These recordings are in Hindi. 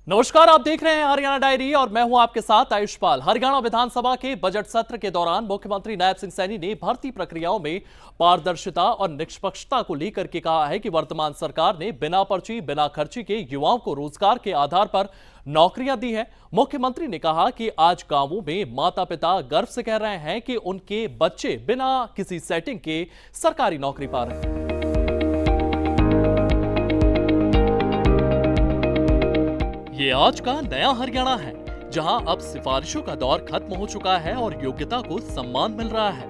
नमस्कार, आप देख रहे हैं हरियाणा डायरी और मैं हूं आपके साथ आयुष्पाल। हरियाणा विधानसभा के बजट सत्र के दौरान मुख्यमंत्री नायब सिंह सैनी ने भर्ती प्रक्रियाओं में पारदर्शिता और निष्पक्षता को लेकर के कहा है कि वर्तमान सरकार ने बिना पर्ची बिना खर्ची के युवाओं को रोजगार के आधार पर नौकरियां दी है। मुख्यमंत्री ने कहा कि आज गांवों में माता पिता गर्व से कह रहे हैं कि उनके बच्चे बिना किसी सेटिंग के सरकारी नौकरी पा रहे हैं। ये आज का नया हरियाणा है, जहां अब सिफारिशों का दौर खत्म हो चुका है और योग्यता को सम्मान मिल रहा है।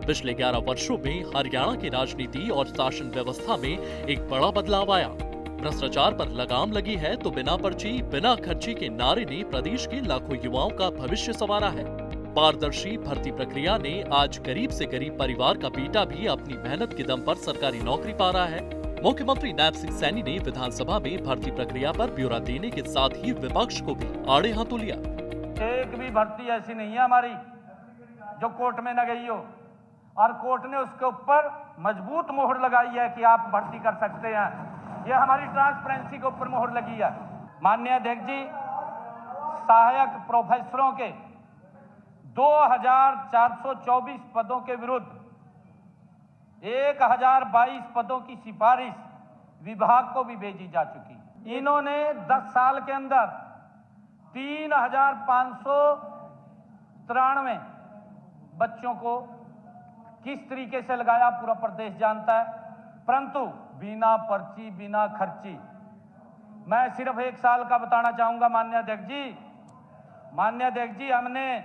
पिछले 11 वर्षों में हरियाणा की राजनीति और शासन व्यवस्था में एक बड़ा बदलाव आया। भ्रष्टाचार पर लगाम लगी है तो बिना पर्ची बिना खर्ची के नारे ने प्रदेश के लाखों युवाओं का भविष्य संवारा है। पारदर्शी भर्ती प्रक्रिया ने आज गरीब से गरीब परिवार का बेटा भी अपनी मेहनत के दम पर सरकारी नौकरी पा रहा है। मुख्यमंत्री नायब सिंह सैनी ने विधानसभा में भर्ती प्रक्रिया पर ब्यौरा देने के साथ ही विपक्ष को भी आड़े हाथों लिया। एक भी भर्ती ऐसी नहीं है हमारी जो कोर्ट में न गई हो और कोर्ट ने उसके ऊपर मजबूत मोहर लगाई है कि आप भर्ती कर सकते हैं। यह हमारी ट्रांसपेरेंसी के ऊपर मोहर लगी है। माननीय अध्यक्ष जी, सहायक प्रोफेसरों के 2424 पदों के विरुद्ध 1022 पदों की सिफारिश विभाग को भी भेजी जा चुकी। इन्होंने 10 साल के अंदर 3593 बच्चों को किस तरीके से लगाया पूरा प्रदेश जानता है, परंतु बिना पर्ची बिना खर्ची। मैं सिर्फ 1 साल का बताना चाहूंगा माननीय अध्यक्ष जी, हमने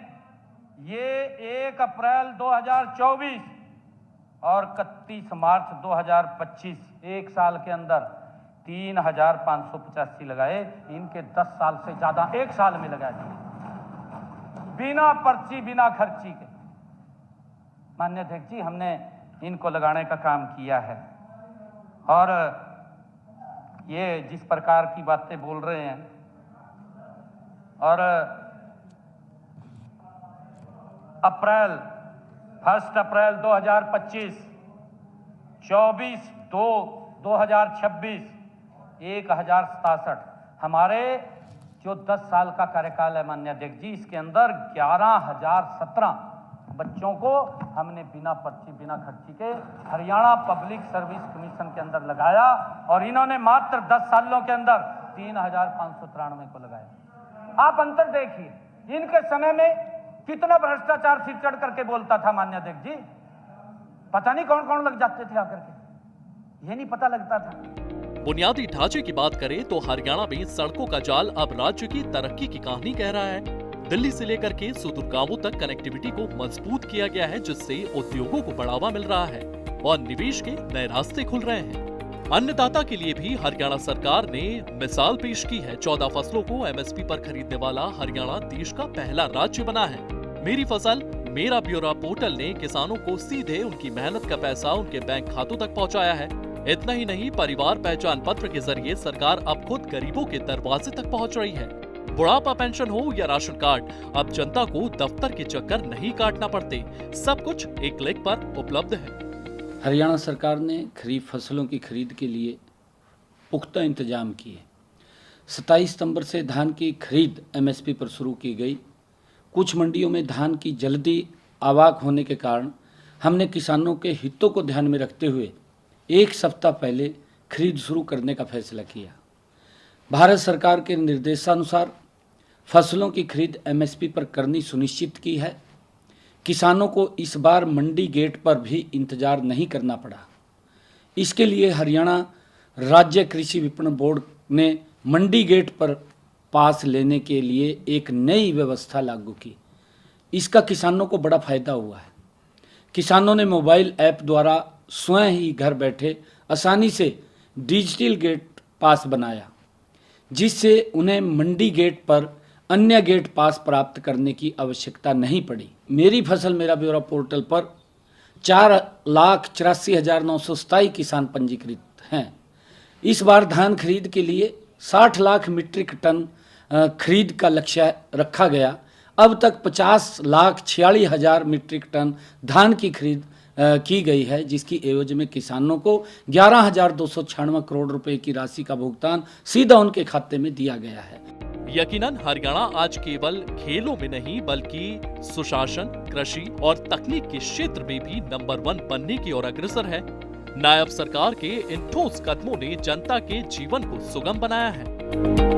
ये 1 अप्रैल 2024 और 31 मार्च 2025 1 साल के अंदर 3585 लगाए। इनके 10 साल से ज्यादा 1 साल में लगाए बिना पर्ची बिना खर्ची के। माननीय अध्यक्ष जी, हमने इनको लगाने का काम किया है। और ये जिस प्रकार की बातें बोल रहे हैं और 1 अप्रैल 2025 24/2/2026 1067 हमारे जो 10 साल का कार्यकाल है माननीय अध्यक्ष जी, इसके अंदर 11017 बच्चों को हमने बिना पर्ची बिना खर्ची के हरियाणा पब्लिक सर्विस कमीशन के अंदर लगाया और इन्होंने मात्र 10 सालों के अंदर 3593 को लगाया। आप अंतर देखिए, इनके समय में कितना भ्रष्टाचार सिर चढ़ करके बोलता था माननीय अध्यक्ष जी। पता नहीं कौन कौन लग जाते थे आकर के, ये नहीं पता लगता था। बुनियादी ढांचे की बात करें तो हरियाणा में सड़कों का जाल अब राज्य की तरक्की की कहानी कह रहा है। दिल्ली से लेकर के सुदूर गांवों तक कनेक्टिविटी को मजबूत किया गया है, जिससे उद्योगों को बढ़ावा मिल रहा है और निवेश के नए रास्ते खुल रहे हैं। अन्नदाता के लिए भी हरियाणा सरकार ने मिसाल पेश की है। 14 फसलों को MSP पर खरीदने वाला हरियाणा देश का पहला राज्य बना है। मेरी फसल मेरा ब्यौरा पोर्टल ने किसानों को सीधे उनकी मेहनत का पैसा उनके बैंक खातों तक पहुंचाया है। इतना ही नहीं, परिवार पहचान पत्र के जरिए सरकार अब खुद गरीबों के दरवाजे तक पहुंच रही है। बुढ़ापा पेंशन हो या राशन कार्ड, अब जनता को दफ्तर के चक्कर नहीं काटना पड़ते, सब कुछ एक क्लिक पर उपलब्ध है। हरियाणा सरकार ने खरीफ फसलों की खरीद के लिए पुख्ता इंतजाम किए। 27 सितंबर से धान की खरीद MSP पर शुरू की गई। कुछ मंडियों में धान की जल्दी आवाक होने के कारण हमने किसानों के हितों को ध्यान में रखते हुए 1 सप्ताह पहले खरीद शुरू करने का फैसला किया। भारत सरकार के निर्देशानुसार फसलों की खरीद MSP पर करनी सुनिश्चित की है। किसानों को इस बार मंडी गेट पर भी इंतजार नहीं करना पड़ा। इसके लिए हरियाणा राज्य कृषि विपणन बोर्ड ने मंडी गेट पर पास लेने के लिए एक नई व्यवस्था लागू की। इसका किसानों को बड़ा फायदा हुआ है। किसानों ने मोबाइल ऐप द्वारा स्वयं ही घर बैठे आसानी से डिजिटल गेट पास बनाया, जिससे उन्हें मंडी गेट पर अन्य गेट पास प्राप्त करने की आवश्यकता नहीं पड़ी। मेरी फसल मेरा ब्यौरा पोर्टल पर 4,84,927 किसान पंजीकृत हैं। इस बार धान खरीद के लिए 60 लाख मीट्रिक टन खरीद का लक्ष्य रखा गया। अब तक 50,46,000 मीट्रिक टन धान की खरीद की गई है, जिसकी एवज में किसानों को 11,296 करोड़ रुपए की राशि का भुगतान सीधा उनके खाते में दिया गया है। यकीनन हरियाणा आज केवल खेलों में नहीं बल्कि सुशासन, कृषि और तकनीक के क्षेत्र में भी नंबर 1 बनने की ओर अग्रसर है। नायब सरकार के इन ठोस कदमों ने जनता के जीवन को सुगम बनाया है।